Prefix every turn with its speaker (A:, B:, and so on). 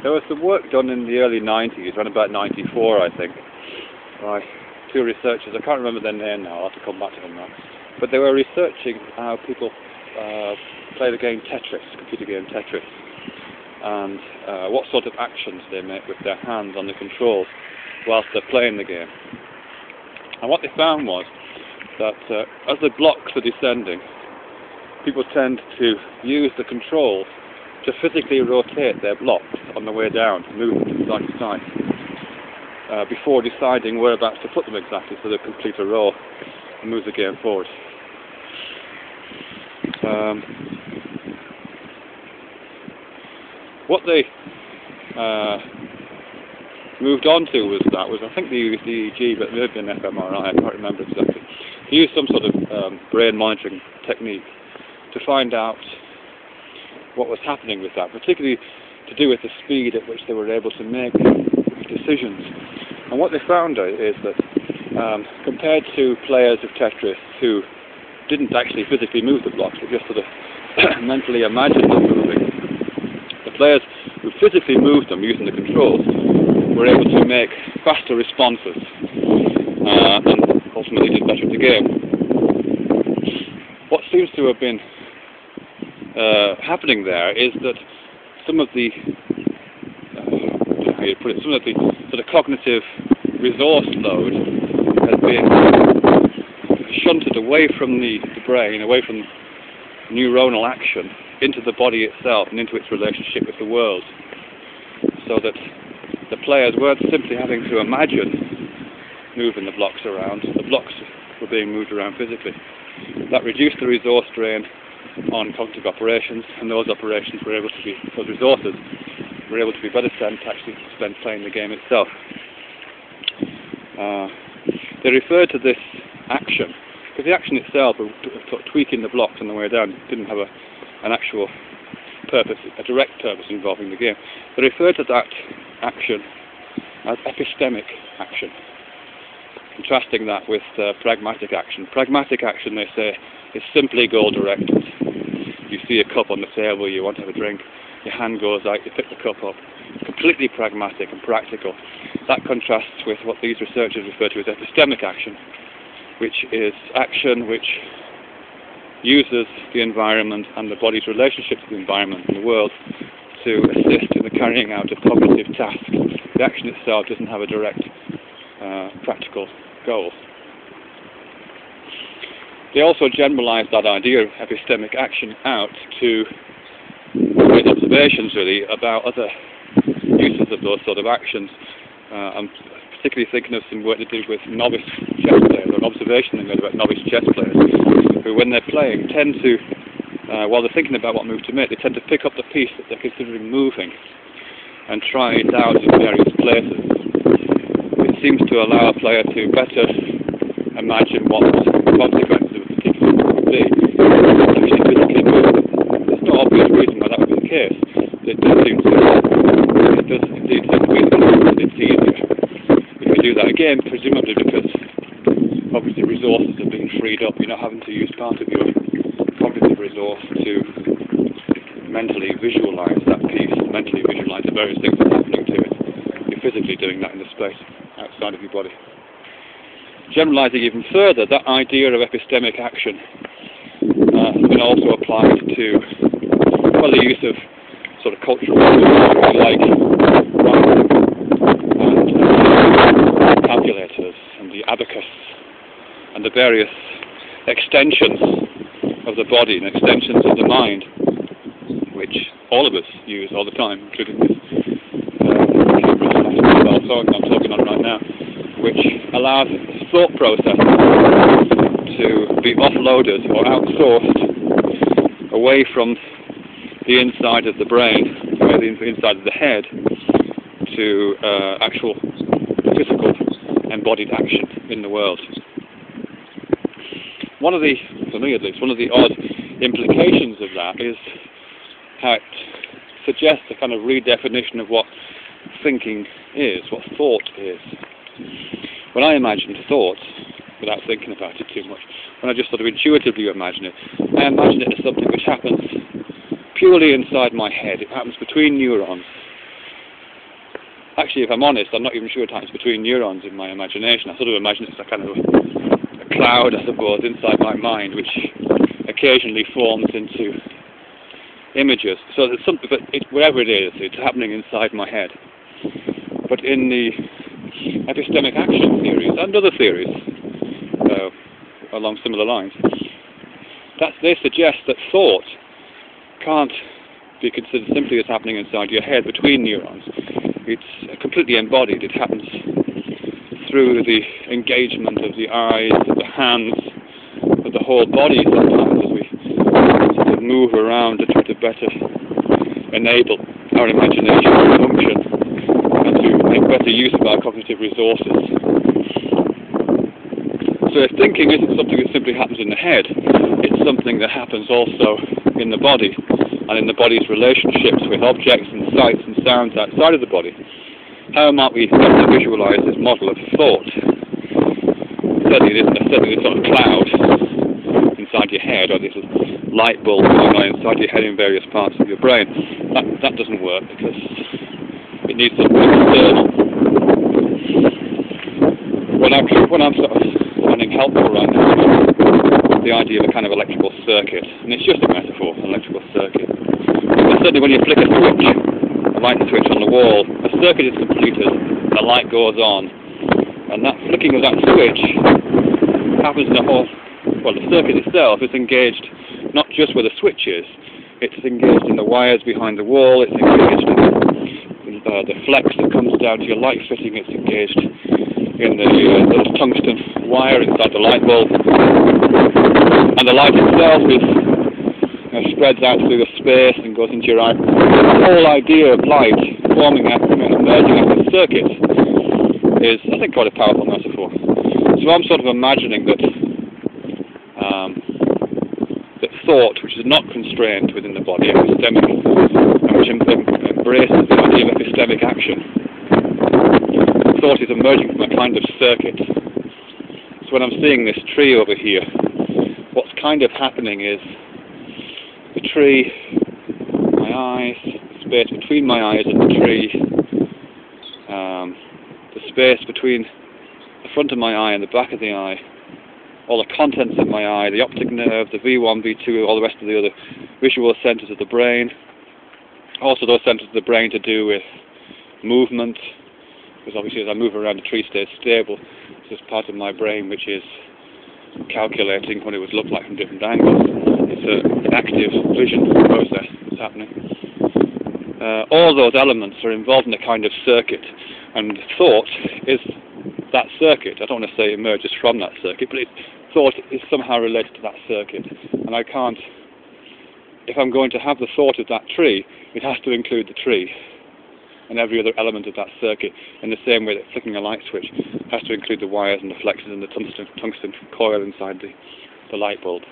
A: There was some work done in the early 90s, around about 94 I think, by two researchers. I can't remember their name now, I'll have to come back to them now. But they were researching how people play the game Tetris, computer game Tetris, and what sort of actions they make with their hands on the controls whilst they're playing the game. And what they found was that as the blocks are descending, people tend to use the controls to physically rotate their blocks on the way down, move them from side to side, before deciding whereabouts to put them exactly so they complete a row and move the game forward. What they moved on to was I think they used EEG, but maybe an fMRI, I can't remember exactly. They used some sort of brain monitoring technique to find out what was happening with that, particularly to do with the speed at which they were able to make decisions. And what they found is that compared to players of Tetris who didn't actually physically move the blocks, but just sort of mentally imagined them moving, the players who physically moved them using the controls were able to make faster responses and ultimately did better at the game. What seems to have been happening there is that some of the sort of cognitive resource load has been shunted away from the brain, away from neuronal action, into the body itself and into its relationship with the world, so that the players weren't simply having to imagine moving the blocks around, the blocks were being moved around physically. That reduced the resource drain on cognitive operations, and those operations were able to be, those resources were able to be better spent actually spent playing the game itself. They referred to this action, because the action itself, tweaking the blocks on the way down, didn't have an actual purpose, a direct purpose involving the game. They referred to that action as epistemic action, contrasting that with pragmatic action. Pragmatic action, they say, is simply goal-directed. You see a cup on the table, you want to have a drink, your hand goes out, you pick the cup up. Completely pragmatic and practical. That contrasts with what these researchers refer to as epistemic action, which is action which uses the environment and the body's relationship to the environment and the world to assist in the carrying out of cognitive tasks. The action itself doesn't have a direct practical goal. They also generalised that idea of epistemic action out to great observations really about other uses of those sort of actions. I'm particularly thinking of some work they did with novice chess players, or an observation they made about novice chess players, who when they're playing tend to, while they're thinking about what move to make, they tend to pick up the piece that they're considering moving and try it out in various places. It seems to allow a player to better imagine what the consequences of a particular move would be. Actually physically move. There's no obvious reason why that would be the case. It does indeed seem to be the case that it's easier if you do that. Again, presumably because obviously resources are being freed up. You're not having to use part of your cognitive resource to mentally visualise that piece, mentally visualise the various things that are happening to it. You're physically doing that in the space outside of your body. Generalising even further, that idea of epistemic action has been also applied to the use of sort of cultural tools like writing and calculators and the abacus and the various extensions of the body and extensions of the mind, which all of us use all the time, including this mobile phone I'm talking on right now, which allows thought process to be offloaded or outsourced away from the inside of the brain, the inside of the head, to actual physical embodied action in the world. One of the, for me at least, one of the odd implications of that is how it suggests a kind of redefinition of what thinking is, what thought is. When I imagine thought, without thinking about it too much, when I just sort of intuitively imagine it, I imagine it as something which happens purely inside my head. It happens between neurons, Actually, if I'm honest, I'm not even sure that it's between neurons in my imagination. I sort of imagine it's a kind of a cloud, I suppose, inside my mind, which occasionally forms into images. So there's something, but wherever it is, it's happening inside my head. But in the epistemic action theories and other theories along similar lines, they suggest that thought can't be considered simply as happening inside your head between neurons. It's completely embodied. It happens through the engagement of the eyes, of the hands, of the whole body sometimes as we sort of move around to try to better enable our imagination to function and to make better use of our cognitive resources. So if thinking isn't something that simply happens in the head, it's something that happens also in the body, and in the body's relationships with objects and sights and sounds outside of the body. How might we better visualize this model of thought? Certainly it isn't this sort of cloud inside your head, or this light bulb going on inside your head in various parts of your brain. That doesn't work, because it needs something external. When I'm sort of finding helpful right now, the idea of a kind of electrical circuit, and it's just a metaphor, an electrical circuit. But certainly when you flick a switch, a light switch on the wall, a circuit is completed, the light goes on, and that flicking of that switch happens in the whole, well, the circuit itself is engaged not just where the switch is, it's engaged in the wires behind the wall, it's engaged in the flex that comes down to your light fitting, it's engaged in the little tungsten wire inside the light bulb, and the light itself is spreads out through the space and goes into your eye. The whole idea of light forming out and emerging out of the circuit is, I think, quite a powerful metaphor. So I'm sort of imagining that that thought, which is not constrained within the body, epistemic, and which embraces the idea of epistemic action, thought is emerging from a kind of circuit. So when I'm seeing this tree over here, what's kind of happening is the tree, my eyes, the space between my eyes and the tree, the space between the front of my eye and the back of the eye, all the contents of my eye, the optic nerve, the V1, V2, all the rest of the other visual centres of the brain. Also those centres of the brain to do with movement, because obviously as I move around, the tree stays stable. It's just part of my brain which is calculating what it would look like from different angles. It's an active vision process that's happening. All those elements are involved in a kind of circuit, and thought is that circuit. I don't want to say it emerges from that circuit, but thought is somehow related to that circuit. And I can't, if I'm going to have the thought of that tree, it has to include the tree and every other element of that circuit, in the same way that flicking a light switch has to include the wires and the flexes and the tungsten coil inside the light bulb.